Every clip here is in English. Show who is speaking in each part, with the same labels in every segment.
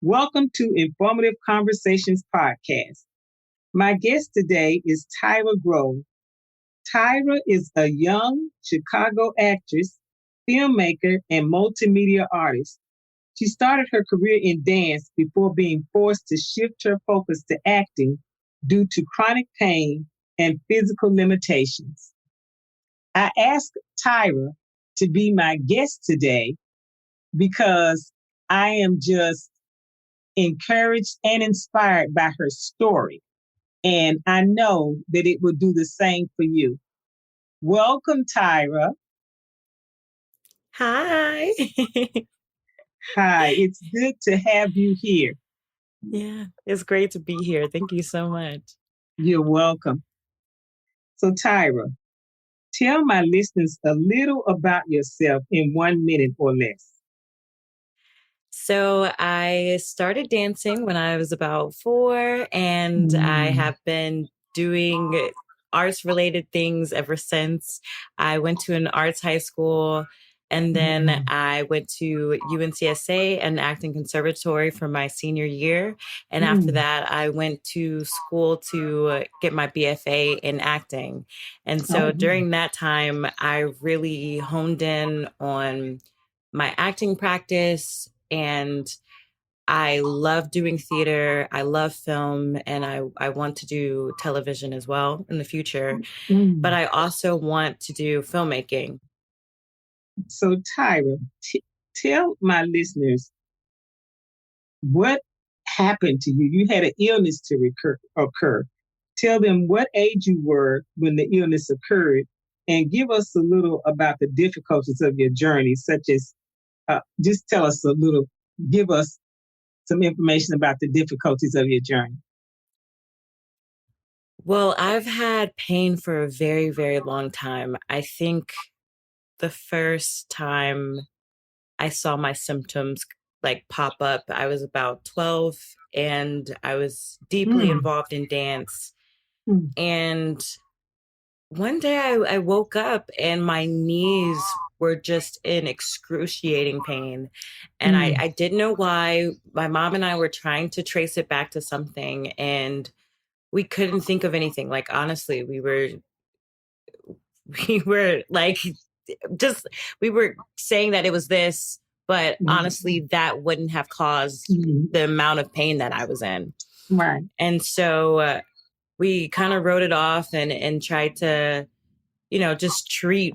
Speaker 1: Welcome to Informative Conversations Podcast. My guest today is Tyra Grove. Tyra is a young Chicago actress, filmmaker, and multimedia artist. She started her career in dance before being forced to shift her focus to acting due to chronic pain and physical limitations. I asked Tyra to be my guest today because I am just encouraged and inspired by her story. And I know that it will do the same for you. Welcome, Tyra.
Speaker 2: Hi.
Speaker 1: Hi, it's good to have you here.
Speaker 2: Yeah, it's great to be here. Thank you so much.
Speaker 1: You're welcome. So, Tyra, tell my listeners a little about yourself in 1 minute or less.
Speaker 2: So I started dancing when I was about 4, and I have been doing arts related things ever since. I went to an arts high school, and then I went to UNCSA and acting conservatory for my senior year. And after that, I went to school to get my BFA in acting. And so during that time, I really honed in on my acting practice, and I love doing theater. I love film, and I want to do television as well in the future. But I also want to do filmmaking.
Speaker 1: So, Tyra, tell my listeners what happened to you. You had an illness to occur. Tell them what age you were when the illness occurred, and give us a little about the difficulties of your journey, such as just tell us a little, give us some information about the difficulties of your journey.
Speaker 2: Well, I've had pain for a very, very long time. I think the first time I saw my symptoms like pop up, I was about 12, and I was deeply involved in dance. And one day I woke up and my knees were just in excruciating pain. And I didn't know why. My mom and I were trying to trace it back to something, and we couldn't think of anything. Like, honestly, we were like, just, we were saying that it was this, but honestly, that wouldn't have caused the amount of pain that I was in.
Speaker 1: Right.
Speaker 2: And so we kind of wrote it off and tried to, just treat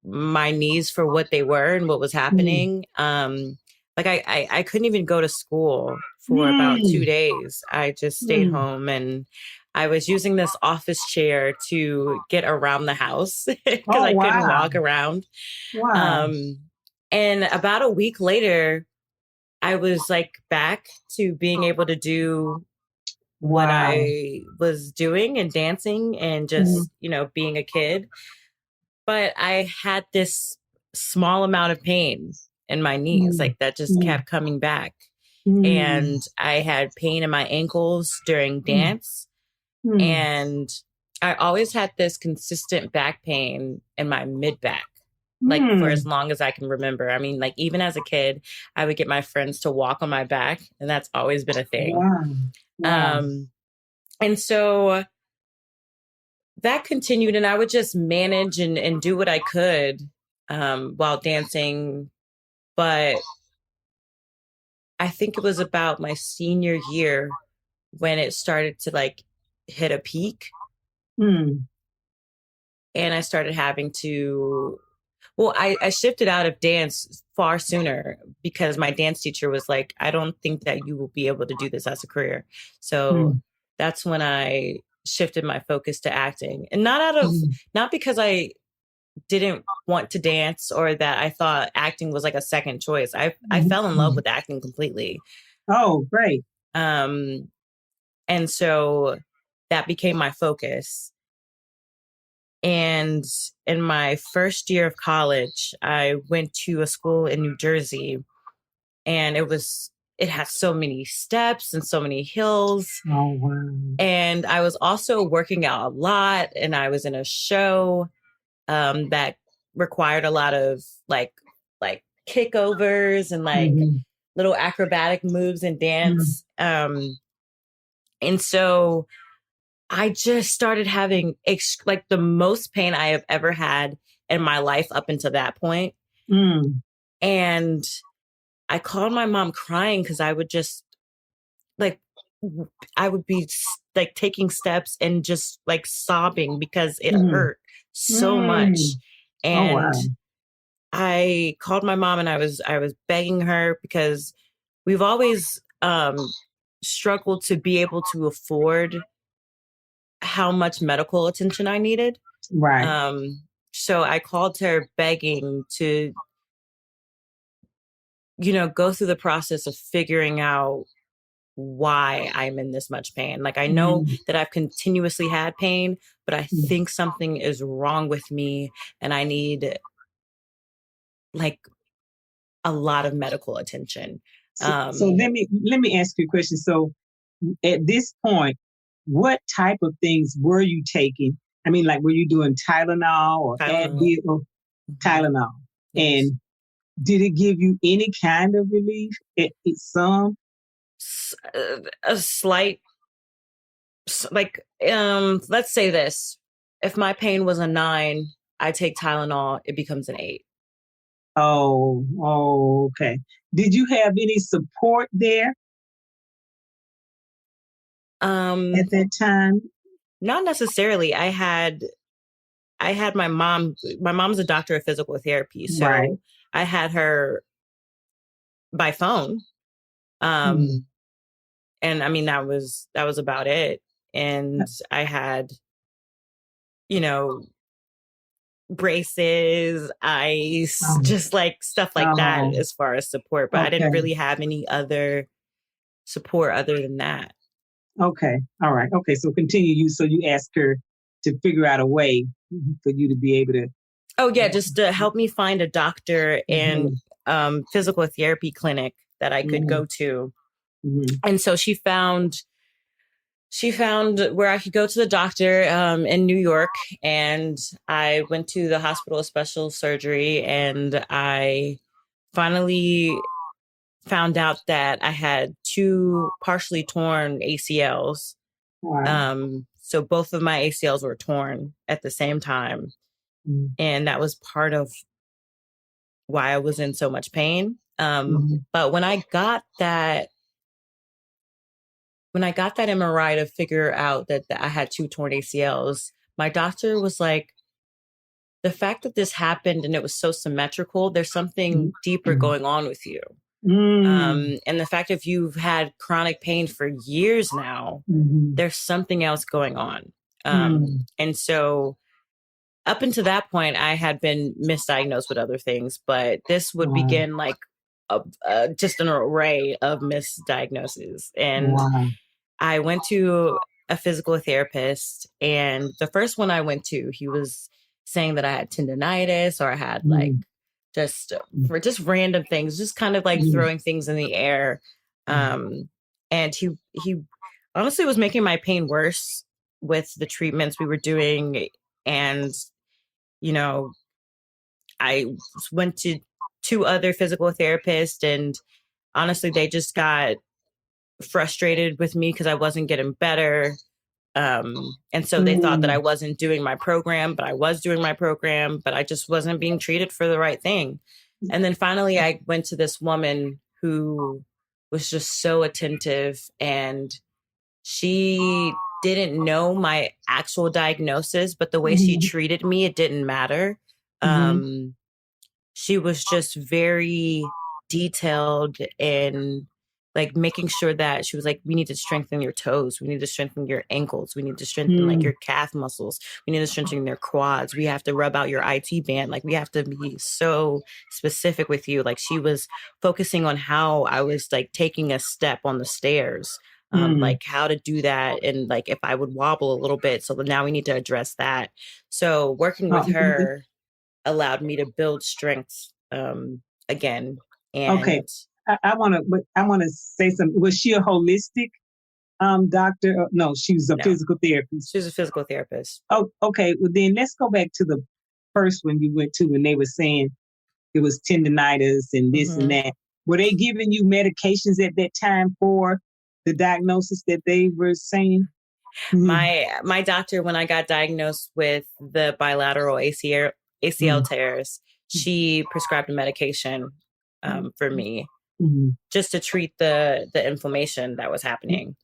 Speaker 2: my knees for what they were and what was happening. Like I couldn't even go to school for about 2 days. I just stayed home, and I was using this office chair to get around the house because I couldn't walk around.
Speaker 1: Wow.
Speaker 2: And about a week later, I was like back to being able to do what I was doing and dancing and just, being a kid. But I had this small amount of pain in my knees, like that just kept coming back. And I had pain in my ankles during dance. And I always had this consistent back pain in my mid back, like for as long as I can remember. I mean, like even as a kid, I would get my friends to walk on my back, and that's always been a thing. And so that continued, and I would just manage and do what I could while dancing. But I think it was about my senior year when it started to like hit a peak. And I started having to, I shifted out of dance far sooner because my dance teacher was like, I don't think that you will be able to do this as a career. So that's when I shifted my focus to acting, and not because I didn't want to dance or that I thought acting was like a second choice. I fell in love with acting completely.
Speaker 1: Oh, great.
Speaker 2: And so that became my focus. And in my first year of college, I went to a school in New Jersey, and it had so many steps and so many hills.
Speaker 1: Oh, wow.
Speaker 2: And I was also working out a lot, and I was in a show that required a lot of like kickovers and like little acrobatic moves and dance. And so I just started having like the most pain I have ever had in my life up until that point. And I called my mom crying because I would just like, I would be like taking steps and just like sobbing because it hurt so much. And I called my mom and I was begging her because we've always struggled to be able to afford how much medical attention I needed.
Speaker 1: Right.
Speaker 2: So I called her begging to, go through the process of figuring out why I'm in this much pain. Like, I know that I've continuously had pain, but I think something is wrong with me and I need like a lot of medical attention.
Speaker 1: So let me ask you a question. So at this point, what type of things were you taking? I mean, like, were you doing Tylenol or Advil or Tylenol? Yes. And did it give you any kind of relief? Some?
Speaker 2: A slight, like, let's say this. If my pain was a 9, I take Tylenol, it becomes an 8.
Speaker 1: Oh, okay. Did you have any support there? At that time?
Speaker 2: Not necessarily. I had my mom. My mom's a doctor of physical therapy, so I had her by phone. And I mean, that was about it. And I had, braces, ice, just like stuff like that as far as support. But I didn't really have any other support other than that.
Speaker 1: Okay. All right. Okay. So continue. So you asked her to figure out a way for you to be able to.
Speaker 2: Oh yeah, just to help me find a doctor and physical therapy clinic that I could go to. And so she found where I could go to the doctor in New York, and I went to the hospital of special surgery, and I finally found out that I had 2 partially torn ACLs. Wow. So both of my ACLs were torn at the same time. And that was part of why I was in so much pain. But when I got that MRI to figure out that I had 2 torn ACLs, my doctor was like, the fact that this happened and it was so symmetrical, there's something deeper going on with you. And the fact if you've had chronic pain for years now, there's something else going on. And so up until that point, I had been misdiagnosed with other things, but this would begin like just an array of misdiagnoses. And I went to a physical therapist, and the first one I went to, he was saying that I had tendonitis or I had like just random things, just kind of like throwing things in the air. And he honestly was making my pain worse with the treatments we were doing. And, I went to 2 other physical therapists, and honestly, they just got frustrated with me because I wasn't getting better. And so they thought that I wasn't doing my program, but I was doing my program, but I just wasn't being treated for the right thing. And then finally I went to this woman who was just so attentive, and she didn't know my actual diagnosis, but the way she treated me, it didn't matter. She was just very detailed in like making sure that she was like, we need to strengthen your toes. We need to strengthen your ankles. We need to strengthen like your calf muscles. We need to strengthen your quads. We have to rub out your IT band. Like, we have to be so specific with you. Like, she was focusing on how I was like taking a step on the stairs, like how to do that. And like, if I would wobble a little bit. So now we need to address that. So working with her allowed me to build strength again. And
Speaker 1: okay. I want to say something. Was she a holistic doctor? No, she was a physical therapist.
Speaker 2: She was a physical therapist.
Speaker 1: Oh, okay. Well, then let's go back to the first one you went to when they were saying it was tendonitis and this and that. Were they giving you medications at that time for the diagnosis that they were saying?
Speaker 2: My doctor, when I got diagnosed with the bilateral ACL tears, she prescribed a medication for me just to treat the inflammation that was happening.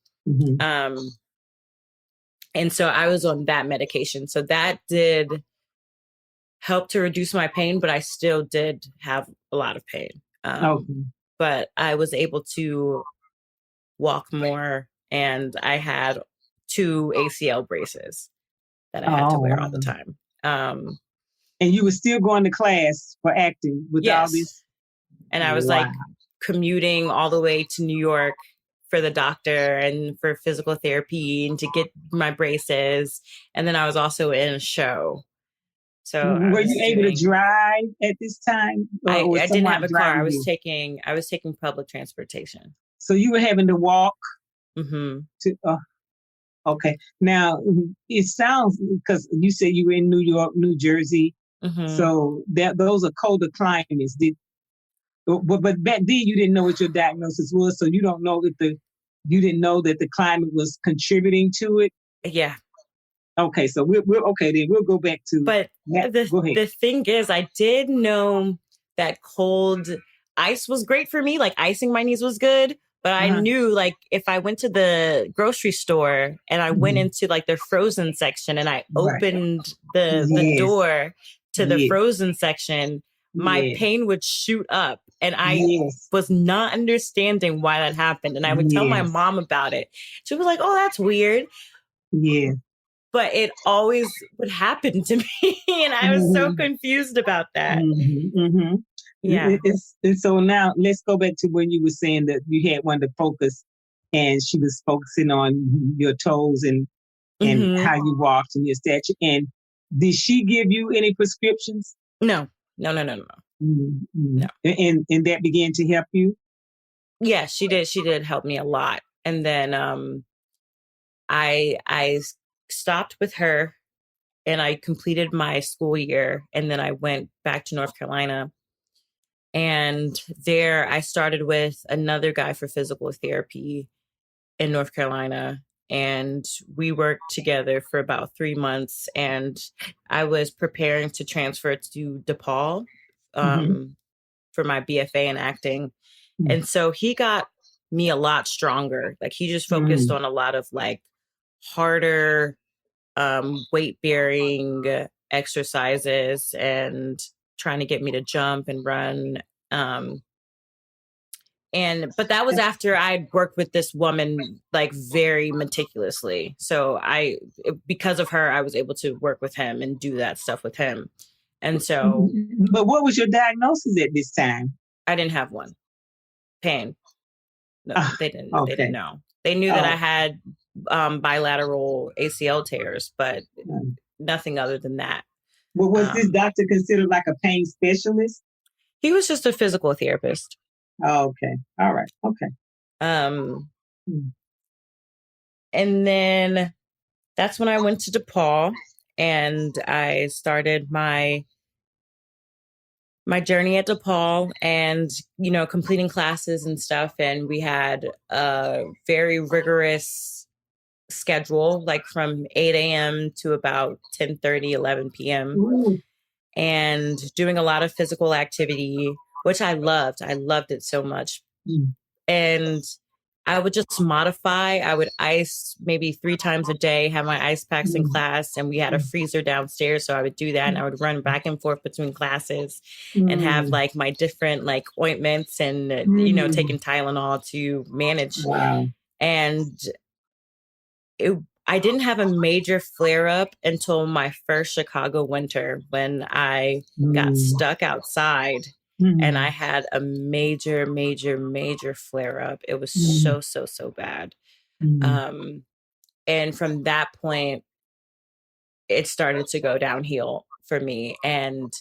Speaker 2: And so I was on that medication. So that did help to reduce my pain, but I still did have a lot of pain. But I was able to walk more, and I had 2 ACL braces that I had to wear all the time.
Speaker 1: And you were still going to class for acting with all this?
Speaker 2: And I was like commuting all the way to New York for the doctor and for physical therapy and to get my braces. And then I was also in a show. So
Speaker 1: were you able to drive at this time?
Speaker 2: I didn't have a car. I was taking public transportation.
Speaker 1: So you were having to walk to okay. Now it sounds, because you said you were in New York, New Jersey. So those are colder climates. But back then you didn't know what your diagnosis was, so you don't know that you didn't know that the climate was contributing to it.
Speaker 2: Yeah.
Speaker 1: Okay, so we're okay. Then we'll go back to.
Speaker 2: But the thing is, I did know that cold ice was great for me. Like icing my knees was good. But I knew, like, if I went to the grocery store and I went into like the frozen section and I opened the door to the frozen section, my pain would shoot up. And I was not understanding why that happened. And I would tell my mom about it. She was like, "Oh, that's weird."
Speaker 1: Yeah.
Speaker 2: But it always would happen to me. And I was so confused about that. Yeah.
Speaker 1: And so now let's go back to when you were saying that you had one to focus, and she was focusing on your toes and how you walked and your stature. And did she give you any prescriptions?
Speaker 2: No. No.
Speaker 1: And that began to help you?
Speaker 2: Yeah, she did. She did help me a lot. And then I stopped with her and I completed my school year. And then I went back to North Carolina. And there I started with another guy for physical therapy in North Carolina. And we worked together for about 3 months. And I was preparing to transfer to DePaul for my BFA in acting. And so he got me a lot stronger. Like he just focused on a lot of like harder weight bearing exercises and trying to get me to jump and run. But that was after I'd worked with this woman like very meticulously. So because of her, I was able to work with him and do that stuff with him. And so.
Speaker 1: But what was your diagnosis at this time?
Speaker 2: I didn't have one. Pain. No, they didn't. Okay. They didn't know. They knew that I had bilateral ACL tears, but nothing other than that.
Speaker 1: Well, was this doctor considered like a pain specialist?
Speaker 2: He was just a physical therapist.
Speaker 1: Oh, okay. All right. Okay.
Speaker 2: And then that's when I went to DePaul and I started my journey at DePaul and, completing classes and stuff. And we had a very rigorous schedule, like from 8 a.m. to about 10:30, 11 p.m.
Speaker 1: Ooh.
Speaker 2: And doing a lot of physical activity, which I loved. I loved it so much. And I would just modify. I would ice maybe 3 times a day, have my ice packs in class, and we had a freezer downstairs. So I would do that, and I would run back and forth between classes and have like my different like ointments and, taking Tylenol to manage.
Speaker 1: Wow.
Speaker 2: And I didn't have a major flare up until my first Chicago winter when I got stuck outside. And I had a major, major, major flare up. It was so bad. And from that point, it started to go downhill for me. And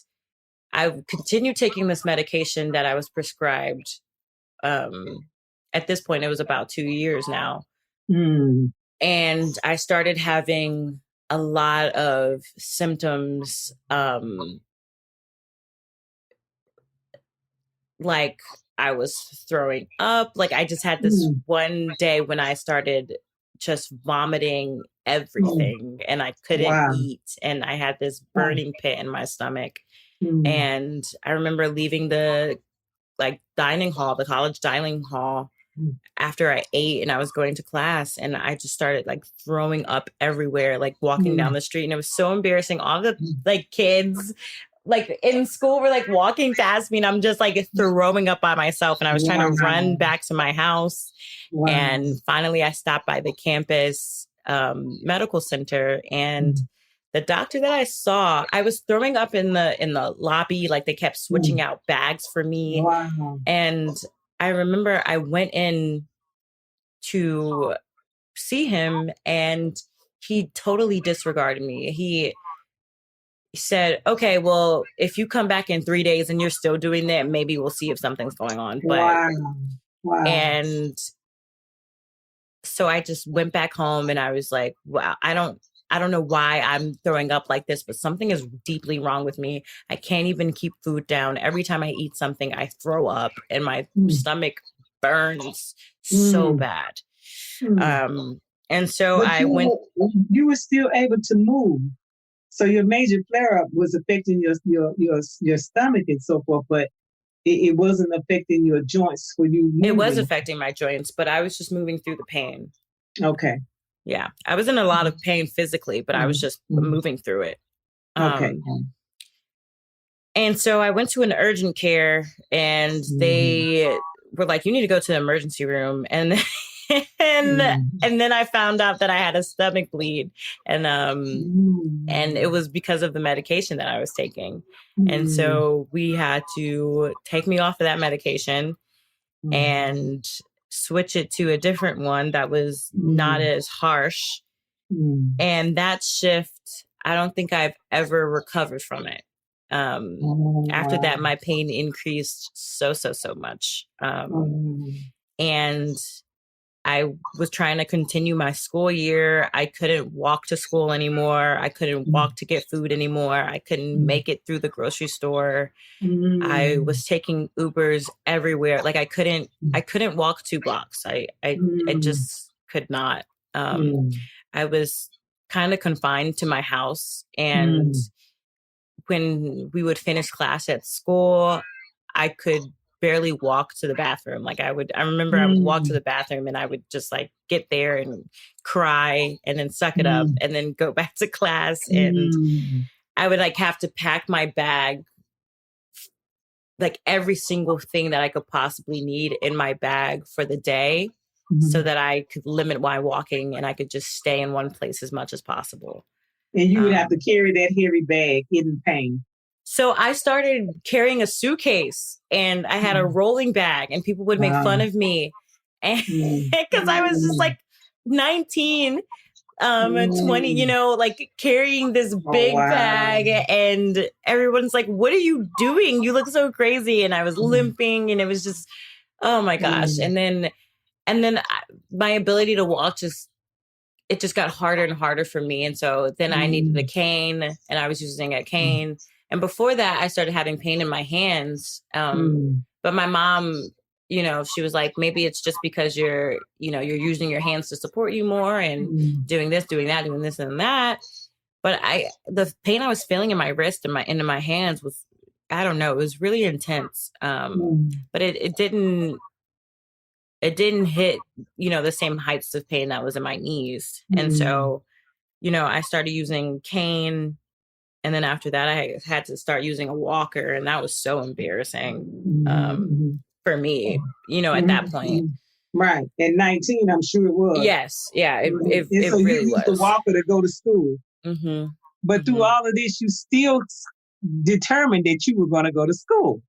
Speaker 2: I continued taking this medication that I was prescribed. At this point, it was about 2 years now. And I started having a lot of symptoms, like I was throwing up. Like I just had this one day when I started just vomiting everything and I couldn't eat. And I had this burning pit in my stomach. And I remember leaving the dining hall, the college dining hall, after I ate and I was going to class, and I just started like throwing up everywhere, like walking down the street. And it was so embarrassing. All the like kids like in school were like walking past me and I'm just like throwing up by myself. And I was trying to run back to my house. And finally I stopped by the campus medical center, and the doctor that I saw, I was throwing up in the lobby. Like they kept switching out bags for me. And I remember I went in to see him and he totally disregarded me. He said, okay, well, if you come back in 3 days and you're still doing that, maybe we'll see if something's going on. But and so I just went back home and I was like, wow, I don't know why I'm throwing up like this, but something is deeply wrong with me. I can't even keep food down. Every time I eat something, I throw up and my stomach burns so bad. And so
Speaker 1: you were still able to move. So your major flare-up was affecting your stomach and so forth, but it wasn't affecting your joints for you moving.
Speaker 2: It was affecting my joints, but I was just moving through the pain.
Speaker 1: Okay.
Speaker 2: Yeah. I was in a lot of pain physically, but I was just moving through it.
Speaker 1: Okay.
Speaker 2: And so I went to an urgent care and they were like, you need to go to the emergency room. And and then I found out that I had a stomach bleed, and it was because of the medication that I was taking. And so we had to take me off of that medication and switch it to a different one that was not as harsh. And that shift, I don't think I've ever recovered from it. After that, my pain increased so much. And I was trying to continue my school year. I couldn't walk to school anymore. I couldn't walk to get food anymore. I couldn't make it through the grocery store. I was taking Ubers everywhere. Like I couldn't walk 2 blocks. I just could not. I was kind of confined to my house. And when we would finish class at school, I could barely walk to the bathroom. Like I remember I would walk to the bathroom and I would just like get there and cry and then suck it up and then go back to class. And I would like have to pack my bag, like every single thing that I could possibly need in my bag for the day, so that I could limit my walking and I could just stay in one place as much as possible.
Speaker 1: And you would have to carry that heavy bag in pain.
Speaker 2: So I started carrying a suitcase and I had a rolling bag, and people would make fun of me. And because I was just like 19 and 20, you know, like carrying this big bag, and everyone's like, what are you doing? You look so crazy. And I was limping, and it was just, oh my gosh. And then my ability to walk it just got harder and harder for me. And so then I needed a cane, and I was using a cane. And before that, I started having pain in my hands. But my mom, you know, she was like, maybe it's just because you're using your hands to support you more and doing this, doing that, doing this and that. But the pain I was feeling in my wrist and into my hands was, I don't know, it was really intense. But it didn't hit, you know, the same heights of pain that was in my knees. And so, you know, I started using cane. And then after that, I had to start using a walker. And that was so embarrassing for me, you know, at that point.
Speaker 1: Right. At 19, I'm sure it was.
Speaker 2: Yes. Yeah. It
Speaker 1: so
Speaker 2: really
Speaker 1: you used the walker to go to school. But through all of this, you still determined that you were going to go to school.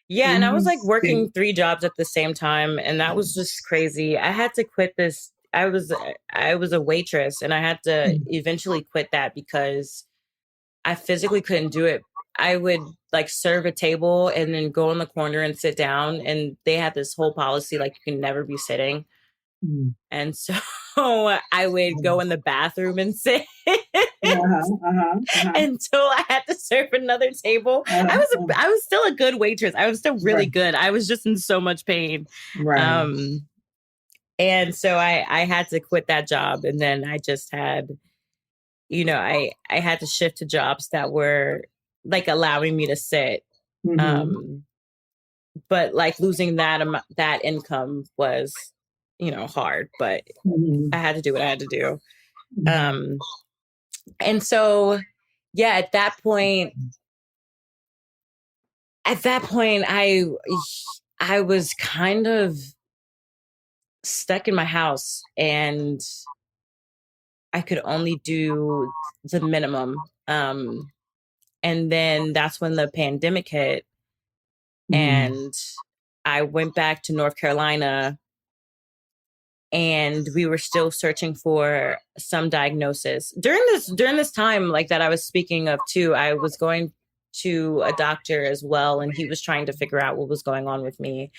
Speaker 2: Yeah. And I was like working 3 jobs at the same time. And that was just crazy. I had to quit this. I was a waitress, and I had to eventually quit that because I physically couldn't do it. I would like serve a table and then go in the corner and sit down. And they had this whole policy, like you can never be sitting. And so I would go in the bathroom and sit. until I had to serve another table. I was still a good waitress. I was still really good. I was just in so much pain.
Speaker 1: Right.
Speaker 2: And so I had to quit that job. And then I just had, I had to shift to jobs that were like allowing me to sit. But like losing that income was, hard, but I had to do what I had to do. And so, yeah, at that point, I was kind of stuck in my house and I could only do the minimum. And then that's when the pandemic hit and I went back to North Carolina and we were still searching for some diagnosis. During this time, like that I was speaking of too, I was going to a doctor as well, and he was trying to figure out what was going on with me,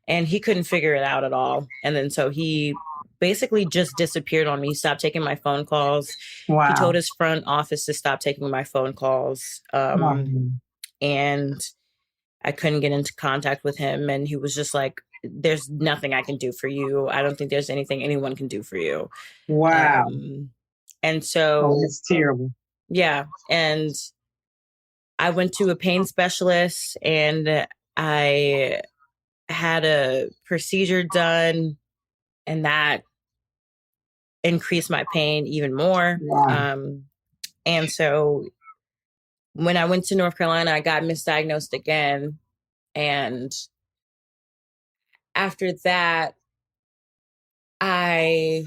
Speaker 2: and he couldn't figure it out at all. And then so he basically just disappeared on me. He stopped taking my phone calls. Wow. He told his front office to stop taking my phone calls. And I couldn't get into contact with him. And he was just like, there's nothing I can do for you. I don't think there's anything anyone can do for you.
Speaker 1: Wow.
Speaker 2: And so
Speaker 1: that's terrible.
Speaker 2: Yeah. And I went to a pain specialist and I had a procedure done, and that increased my pain even more. Wow. And so when I went to North Carolina, I got misdiagnosed again. And after that, let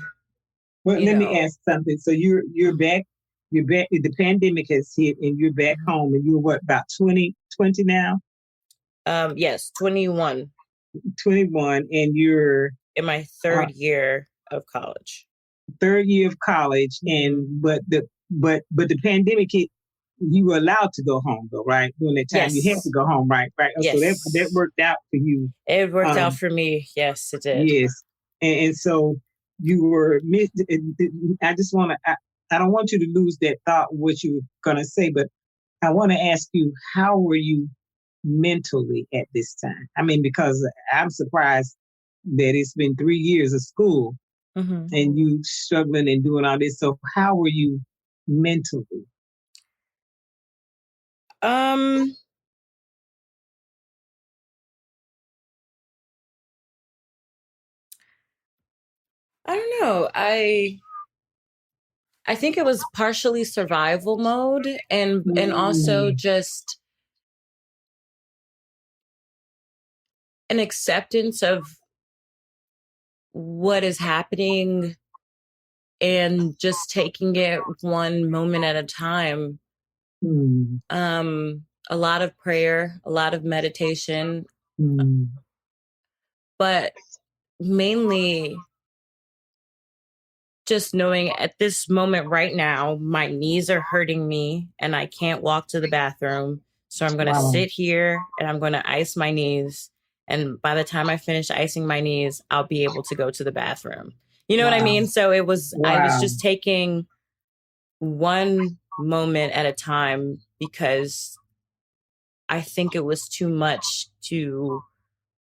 Speaker 1: me ask something. So you're back, the pandemic has hit and you're back home, and you're what, about 20 now?
Speaker 2: Yes, 21.
Speaker 1: 21, and you're
Speaker 2: in my third year of college.
Speaker 1: And but the pandemic hit. You were allowed to go home though, right? During that time, you had to go home, right?
Speaker 2: Yes.
Speaker 1: So that worked out for you.
Speaker 2: It worked out for me. Yes, it did.
Speaker 1: Yes, and so you were. I just want to. I don't want you to lose that thought what you were gonna say, but I want to ask you, how were you mentally at this time? I mean, because I'm surprised that it's been 3 years of school and you struggling and doing all this. So how were you mentally?
Speaker 2: I don't know. I think it was partially survival mode and also just an acceptance of what is happening and just taking it one moment at a time. A lot of prayer, a lot of meditation, but mainly just knowing at this moment right now, my knees are hurting me and I can't walk to the bathroom. So I'm going to sit here and I'm going to ice my knees. And by the time I finish icing my knees, I'll be able to go to the bathroom. You know what I mean? So it was, I was just taking one moment at a time because I think it was too much to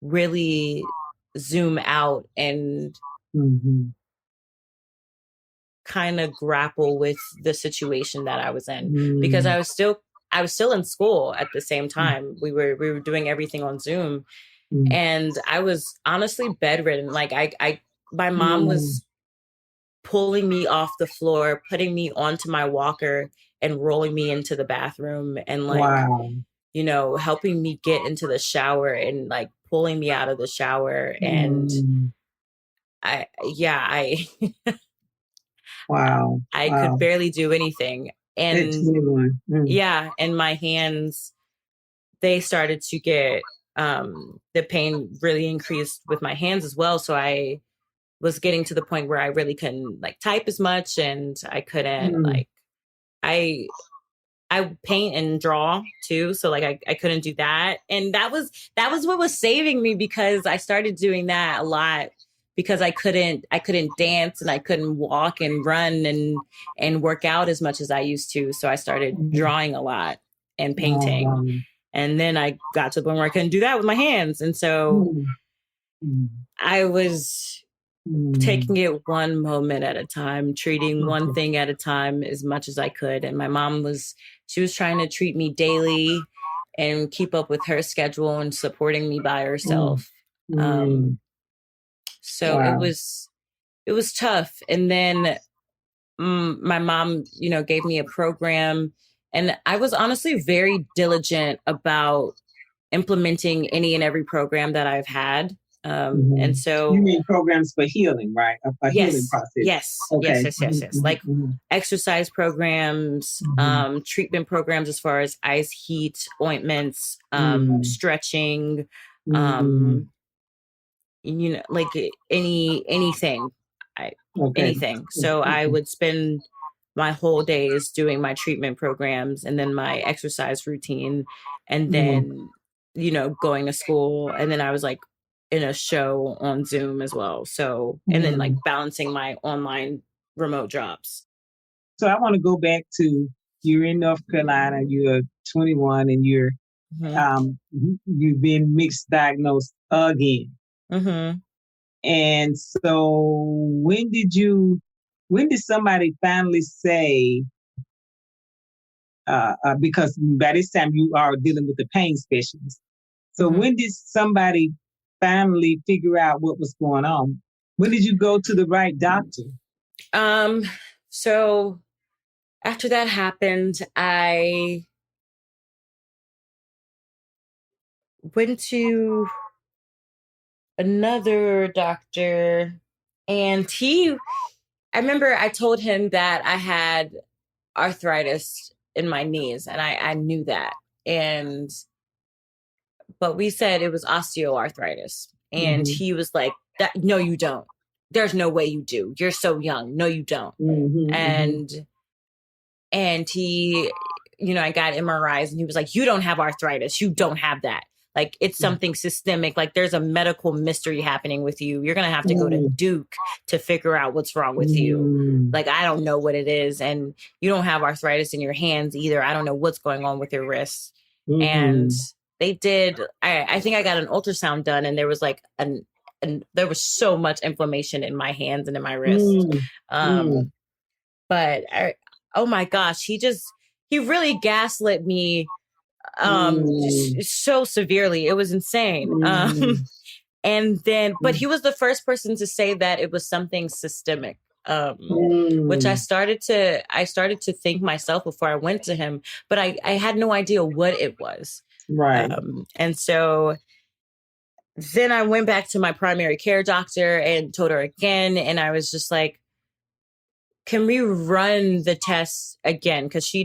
Speaker 2: really zoom out and kind of grapple with the situation that I was in because I was still in school at the same time. We were doing everything on Zoom and I was honestly bedridden. Like my mom was pulling me off the floor, putting me onto my walker and rolling me into the bathroom and like, helping me get into the shower and like pulling me out of the shower. And I could barely do anything. And and my hands, they started to get, the pain really increased with my hands as well. So I was getting to the point where I really couldn't like type as much and I couldn't like, I paint and draw too. So like I couldn't do that. And that was what was saving me because I started doing that a lot because I couldn't dance and I couldn't walk and run and work out as much as I used to. So I started drawing a lot and painting. And then I got to the point where I couldn't do that with my hands. And so I was taking it one moment at a time, treating one thing at a time as much as I could. And my mom was trying to treat me daily and keep up with her schedule and supporting me by herself. So it was tough. And then my mom, gave me a program, and I was honestly very diligent about implementing any and every program that I've had. And so
Speaker 1: you mean programs for healing, right? A healing process.
Speaker 2: Yes. Okay. Yes. Like exercise programs, treatment programs as far as ice, heat, ointments, stretching, like anything. Anything. So I would spend my whole days doing my treatment programs and then my exercise routine, and then, going to school. And then I was like in a show on Zoom as well. So, and then like balancing my online remote jobs.
Speaker 1: So I want to go back to, you're in North Carolina, you're 21, and you've been mixed diagnosed again. And so when did somebody finally say, because by this time you are dealing with the pain specialist. So when did somebody finally figure out what was going on? When did you go to the right doctor?
Speaker 2: So after that happened, I went to another doctor, and I remember I told him that I had arthritis in my knees, and I knew that. But we said it was osteoarthritis. And he was like, no, you don't. There's no way you do. You're so young. No, you don't. And he, I got MRIs, and he was like, you don't have arthritis. You don't have that. Like, it's something systemic. Like, there's a medical mystery happening with you. You're going to have to go to Duke to figure out what's wrong with you. Like, I don't know what it is. And you don't have arthritis in your hands either. I don't know what's going on with your wrists. And they did, I think I got an ultrasound done, and there was like there was so much inflammation in my hands and in my wrists. But oh my gosh, he really gaslit me so severely. It was insane. And then, but he was the first person to say that it was something systemic, which I started to think myself before I went to him, but I had no idea what it was.
Speaker 1: Right.
Speaker 2: And so then I went back to my primary care doctor and told her again. And I was just like, can we run the tests again? Because she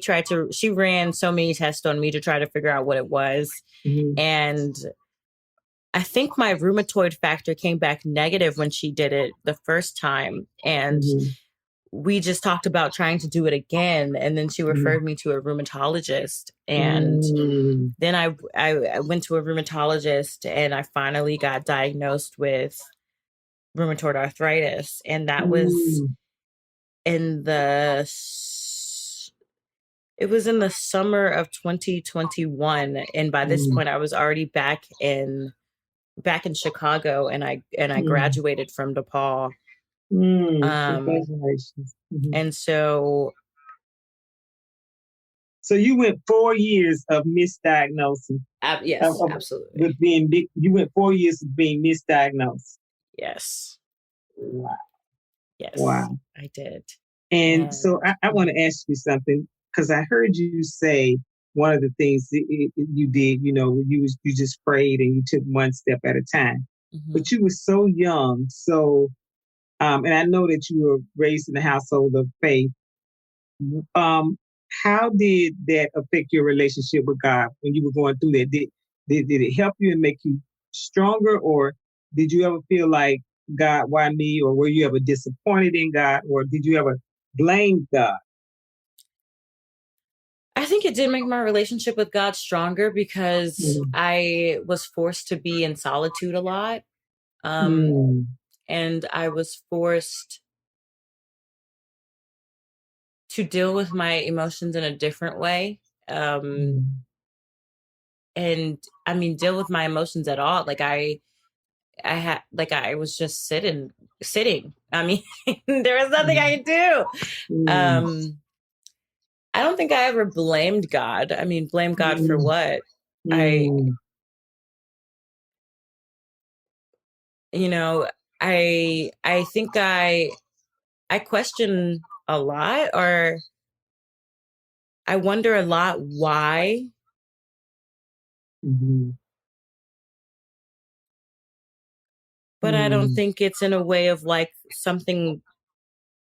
Speaker 2: ran so many tests on me to try to figure out what it was. And I think my rheumatoid factor came back negative when she did it the first time. And we just talked about trying to do it again. And then she referred me to a rheumatologist. And then I went to a rheumatologist, and I finally got diagnosed with rheumatoid arthritis. And that was in the summer of 2021. And by this point, I was already back in Chicago, and I graduated from DePaul.
Speaker 1: Congratulations.
Speaker 2: And so
Speaker 1: you went 4 years of misdiagnosing.
Speaker 2: Yes, absolutely.
Speaker 1: You went 4 years of being misdiagnosed.
Speaker 2: Yes.
Speaker 1: Wow.
Speaker 2: Yes.
Speaker 1: Wow.
Speaker 2: I did.
Speaker 1: And so I want to ask you something, because I heard you say one of the things you did, you just prayed and you took one step at a time. But you were so young. So, and I know that you were raised in a household of faith. How did that affect your relationship with God when you were going through that? Did it help you and make you stronger, or did you ever feel like, God, why me? Or were you ever disappointed in God, or did you ever blame God?
Speaker 2: I think it did make my relationship with God stronger, because I was forced to be in solitude a lot. and I was forced to deal with my emotions in a different way. And I mean, deal with my emotions at all. Like I had, like, I was just sitting. I mean, there was nothing I could do. I don't think I ever blamed God. I mean, blame God for what? I, you know, I think I question a lot, or I wonder a lot why. But I don't think it's in a way of like something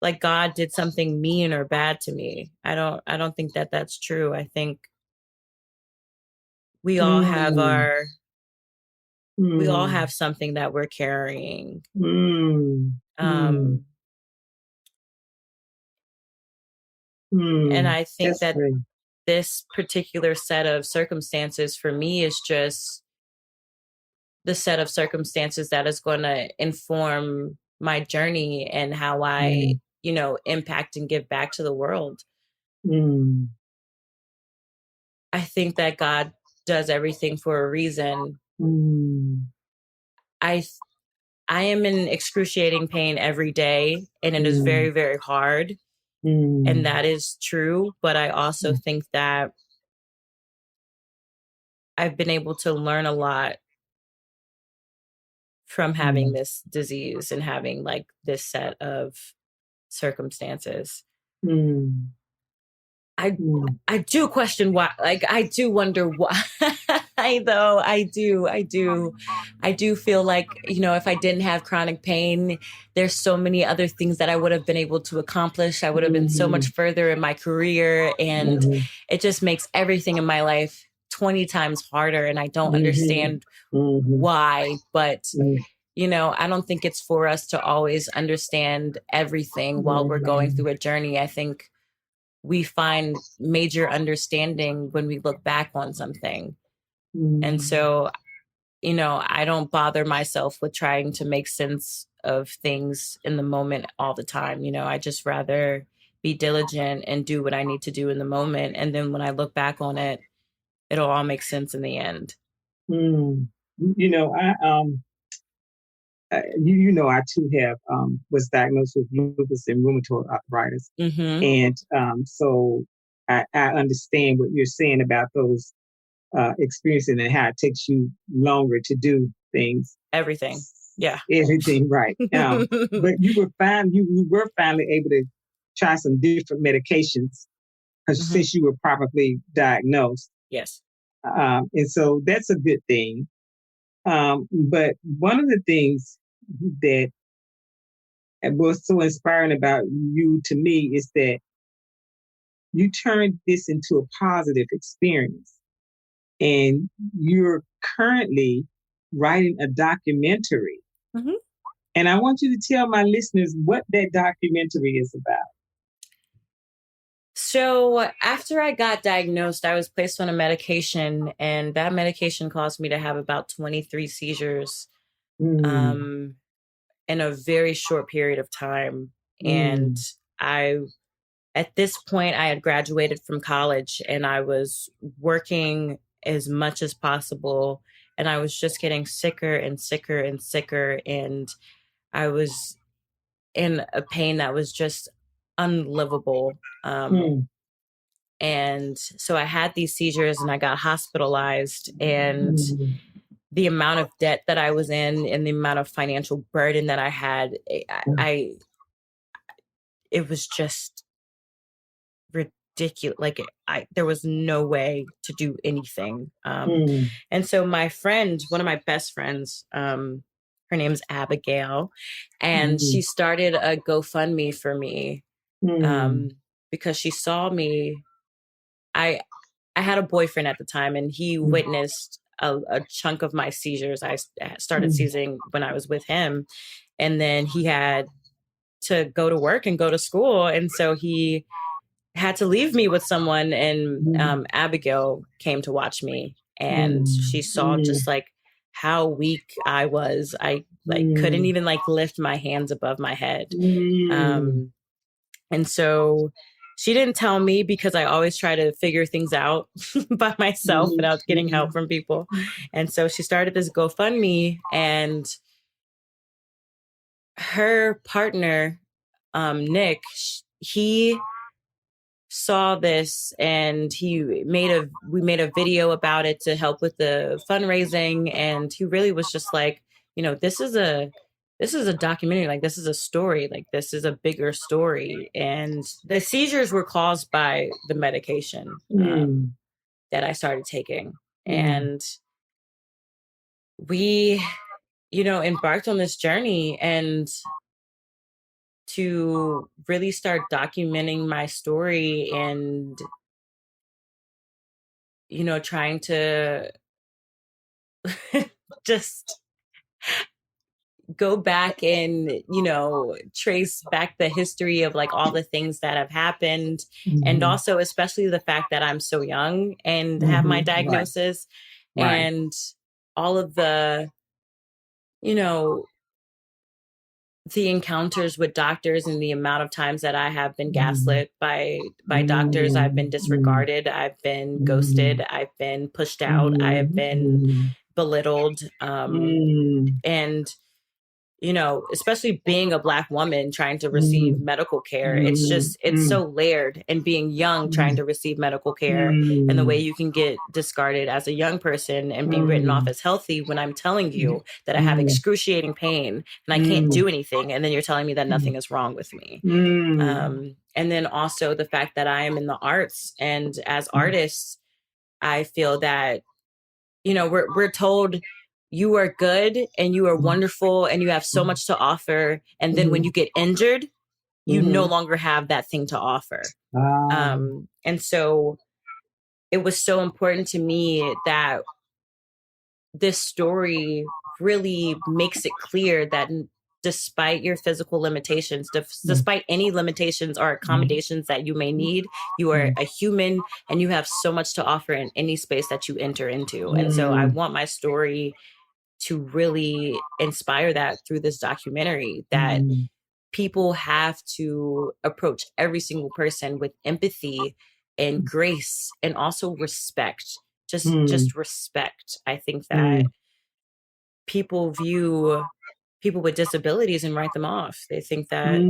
Speaker 2: like God did something mean or bad to me. I don't think that that's true. I think we all have we all have something that we're carrying. And I think that this particular set of circumstances for me is just the set of circumstances that is going to inform my journey and how I, impact and give back to the world. I think that God does everything for a reason. I am in excruciating pain every day, and it is very, very hard. And that is true. But I also think that I've been able to learn a lot from having this disease and having like this set of circumstances. I do question why, like, I do wonder why, though. I do feel like, if I didn't have chronic pain, there's so many other things that I would have been able to accomplish. I would have been so much further in my career, and it just makes everything in my life 20 times harder. And I don't understand why, but I don't think it's for us to always understand everything while we're going through a journey. I think we find major understanding when we look back on something. And so, I don't bother myself with trying to make sense of things in the moment all the time. I just rather be diligent and do what I need to do in the moment. And then when I look back on it, it'll all make sense in the end.
Speaker 1: I too have was diagnosed with lupus and rheumatoid arthritis, and so I understand what you're saying about those experiences and how it takes you longer to do things.
Speaker 2: Everything,
Speaker 1: right. But you were fine. You were finally able to try some different medications since you were properly diagnosed.
Speaker 2: Yes,
Speaker 1: and so that's a good thing. But one of the things that was so inspiring about you to me is that you turned this into a positive experience. And you're currently writing a documentary. And I want you to tell my listeners what that documentary is about.
Speaker 2: So after I got diagnosed, I was placed on a medication, and that medication caused me to have about 23 seizures in a very short period of time. And at this point, I had graduated from college, and I was working as much as possible, and I was just getting sicker and sicker and sicker. And I was in a pain that was just unlivable. And so I had these seizures, and I got hospitalized, and the amount of debt that I was in and the amount of financial burden that I had, it was just ridiculous. Like there was no way to do anything. And so my friend, one of my best friends, her name's Abigail, and she started a GoFundMe for me because she saw me. I had a boyfriend at the time, and he witnessed a chunk of my seizures. I started seizing when I was with him, and then he had to go to work and go to school. And so he had to leave me with someone, and Abigail came to watch me, and she saw just like how weak I was. I like couldn't even like lift my hands above my head. And so she didn't tell me because I always try to figure things out by myself without getting help from people. And so she started this GoFundMe, and her partner, Nick, he saw this and we made a video about it to help with the fundraising. And he really was just like, this is a documentary, like this is a story, like this is a bigger story. And the seizures were caused by the medication that I started taking. And we, embarked on this journey and to really start documenting my story and, trying to just go back and, trace back the history of like all the things that have happened. And also, especially the fact that I'm so young and have my diagnosis and all of the, the encounters with doctors and the amount of times that I have been gaslit by doctors. I've been disregarded. I've been ghosted. I've been pushed out. I have been belittled. And, especially being a Black woman trying to receive medical care, it's so layered. And being young, trying to receive medical care, and the way you can get discarded as a young person and be written off as healthy when I'm telling you that I have excruciating pain and I can't do anything. And then you're telling me that nothing is wrong with me. And then also the fact that I am in the arts, and as artists, I feel that, we're told you are good and you are wonderful and you have so much to offer. And then when you get injured, you no longer have that thing to offer. And so it was so important to me that this story really makes it clear that despite your physical limitations, despite any limitations or accommodations that you may need, you are a human and you have so much to offer in any space that you enter into. And so I want my story to really inspire that through this documentary, that people have to approach every single person with empathy and grace and also respect, just respect. I think that people view people with disabilities and write them off. They think that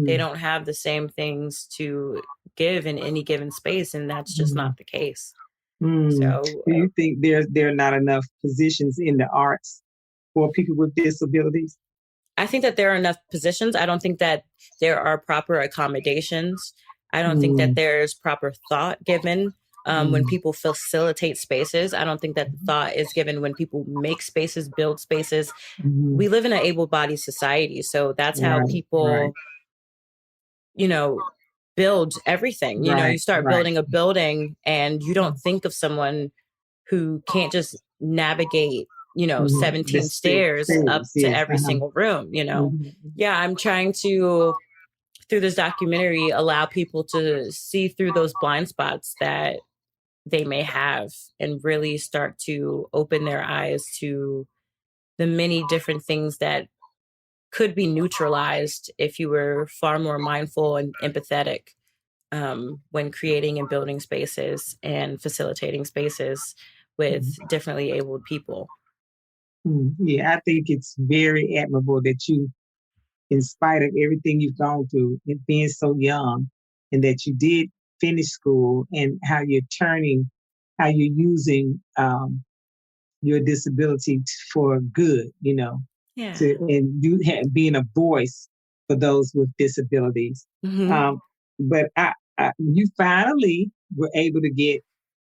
Speaker 2: they don't have the same things to give in any given space, and that's just not the case. So
Speaker 1: do you think there are not enough positions in the arts for people with disabilities?
Speaker 2: I think that there are enough positions. I don't think that there are proper accommodations. I don't think that there's proper thought given when people facilitate spaces. I don't think that the thought is given when people make spaces, build spaces. We live in an able-bodied society, so that's how people, build everything. You start building a building and you don't think of someone who can't just navigate 17 stairs up to every single room. Yeah, I'm trying to, through this documentary, allow people to see through those blind spots that they may have and really start to open their eyes to the many different things that could be neutralized if you were far more mindful and empathetic when creating and building spaces and facilitating spaces with differently abled people.
Speaker 1: Yeah, I think it's very admirable that you, in spite of everything you've gone through and being so young, and that you did finish school, and how you're using your disability for good,
Speaker 2: Yeah.
Speaker 1: and you being a voice for those with disabilities. But you finally were able to get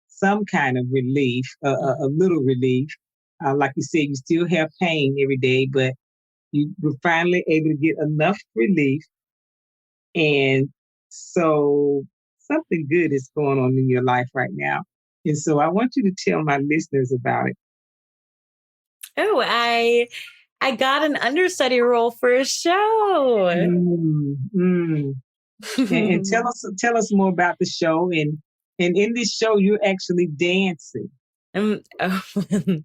Speaker 1: some kind of relief, a little relief. Like you said, you still have pain every day, but you were finally able to get enough relief. And so something good is going on in your life right now. And so I want you to tell my listeners about it.
Speaker 2: Oh, I got an understudy role for a show.
Speaker 1: And tell us more about the show. And in this show, you're actually dancing.
Speaker 2: The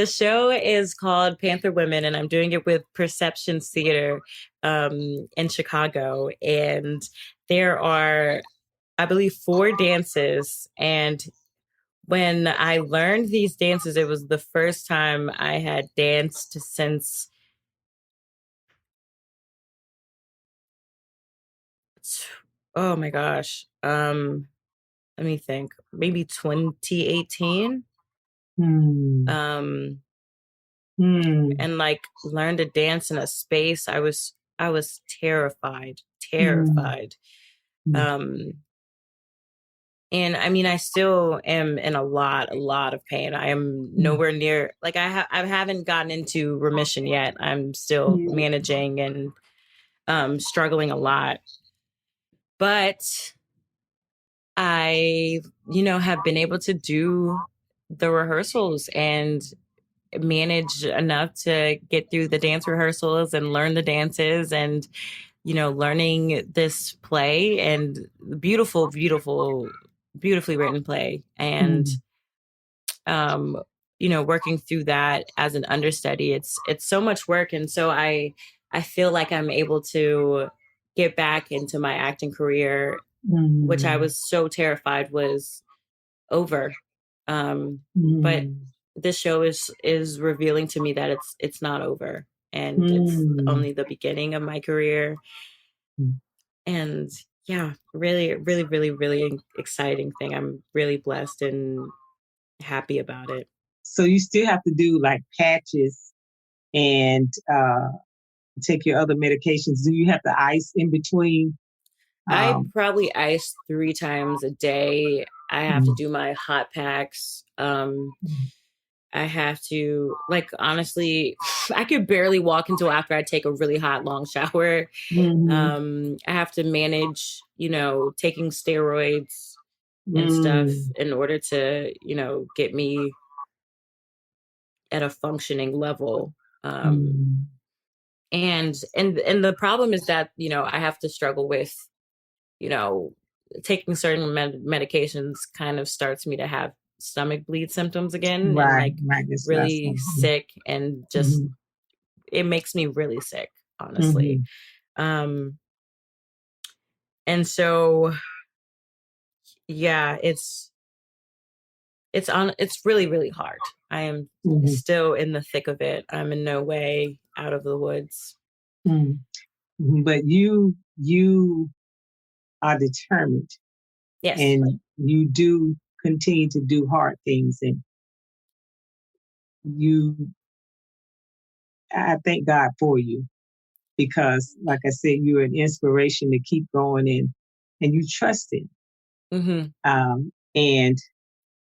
Speaker 2: show is called Panther Women, and I'm doing it with Perception Theater in Chicago. And there are, I believe, 4 dances. And when I learned these dances, it was the first time I had danced since, oh my gosh, let me think, maybe 2018. Um, and like learned to dance in a space. I was terrified, terrified. And I mean, I still am in a lot of pain. I am nowhere near, like I haven't gotten into remission yet. I'm still managing and struggling a lot. But I, have been able to do the rehearsals and manage enough to get through the dance rehearsals and learn the dances and, learning this play and beautiful, beautiful, beautifully written play. And, working through that as an understudy, it's so much work. And so I feel like I'm able to get back into my acting career, which I was so terrified was over. But this show is revealing to me that it's not over, and it's only the beginning of my career. And yeah, really, really, really, really exciting thing. I'm really blessed and happy about it.
Speaker 1: So you still have to do like patches and take your other medications. Do you have to ice in between?
Speaker 2: I probably ice 3 times a day. I have to do my hot packs. I have to, like, honestly, I could barely walk until after I take a really hot, long shower. I have to manage, taking steroids and stuff in order to, get me at a functioning level. And the problem is that, I have to struggle with, taking certain medications kind of starts me to have stomach bleed symptoms again, and like really sick, and just it makes me really sick, honestly. And so yeah, it's really, really hard. I am still in the thick of it. I'm in no way out of the woods.
Speaker 1: But you are determined.
Speaker 2: Yes.
Speaker 1: And you do continue to do hard things, and I thank God for you, because like I said, you're an inspiration to keep going, and you trust Him. And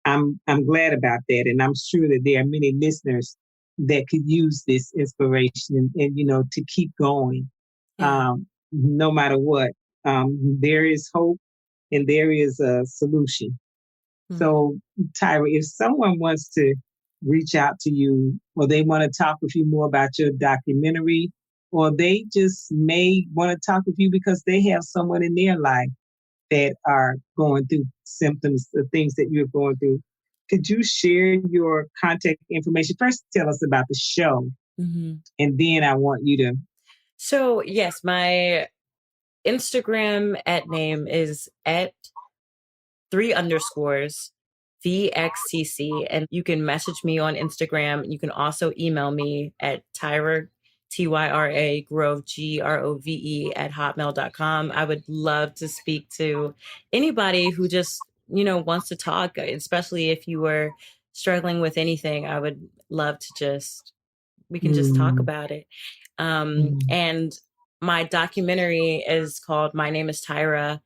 Speaker 1: I'm glad about that. And I'm sure that there are many listeners that could use this inspiration and to keep going. No matter what, there is hope and there is a solution. So, Tyra, if someone wants to reach out to you, or they want to talk with you more about your documentary, or they just may want to talk with you because they have someone in their life that are going through symptoms of things that you're going through, could you share your contact information? First, tell us about the show, and then I want you to.
Speaker 2: So, yes, my Instagram @name is @3_ VXCC, and you can message me on Instagram. You can also email me at Tyra, Tyra Grove, Grove @hotmail.com. I would love to speak to anybody who just, wants to talk, especially if you were struggling with anything. I would love to we can just talk about it. And my documentary is called My Name is Tyra.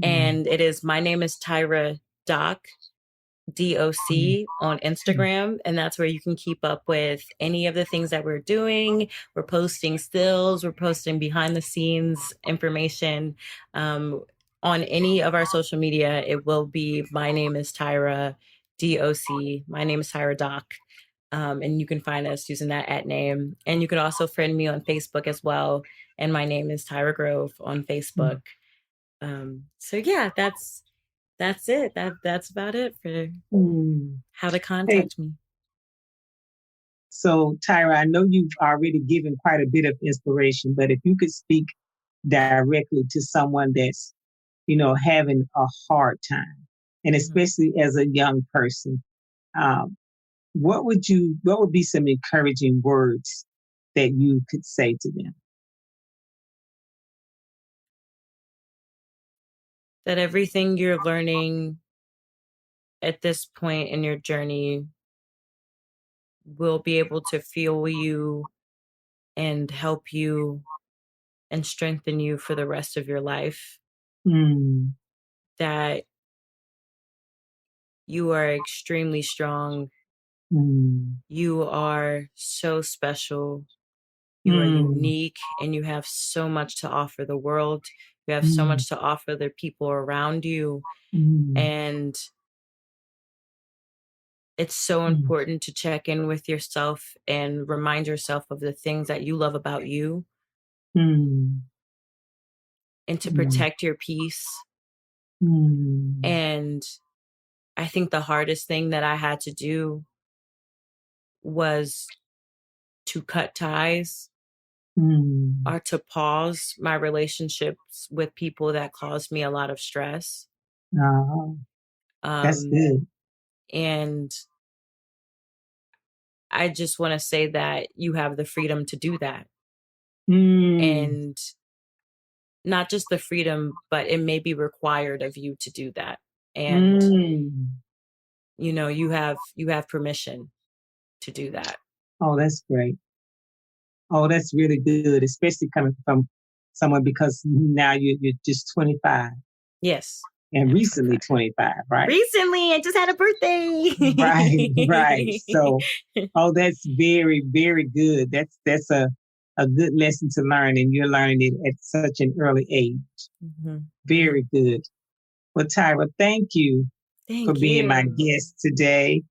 Speaker 2: And it is My Name is Tyra Doc, DOC on Instagram. And that's where you can keep up with any of the things that we're doing. We're posting stills, we're posting behind the scenes information. On any of our social media, it will be My Name is Tyra DOC. My Name is Tyra Doc. And you can find us using that @name. And you can also friend me on Facebook as well. And my name is Tyra Grove on Facebook. So yeah, that's that's it. That's about it for how to
Speaker 1: Hey,
Speaker 2: contact me.
Speaker 1: so Tyra, I know you've already given quite a bit of inspiration, but if you could speak directly to someone that's, having a hard time, and especially as a young person, um, what would be some encouraging words that you could say to them?
Speaker 2: That everything you're learning at this point in your journey will be able to fuel you and help you and strengthen you for the rest of your life.
Speaker 1: Mm.
Speaker 2: That you are extremely strong. You are so special. You are unique, and you have so much to offer the world. You have so much to offer the people around you. And it's so important to check in with yourself and remind yourself of the things that you love about you, and to protect your peace. And I think the hardest thing that I had to do was to cut ties or to pause my relationships with people that caused me a lot of stress.
Speaker 1: That's good.
Speaker 2: And I just want to say that you have the freedom to do that. And not just the freedom, but it may be required of you to do that. And you have permission to do that.
Speaker 1: Oh, that's great. Oh, that's really good, especially coming from someone, because now you're just 25.
Speaker 2: Yes.
Speaker 1: And recently 25, right?
Speaker 2: Recently, I just had a birthday.
Speaker 1: Right. So, that's very, very good. That's a good lesson to learn, and you're learning it at such an early age. Very good. Well, Tyra, thank you for being my guest today.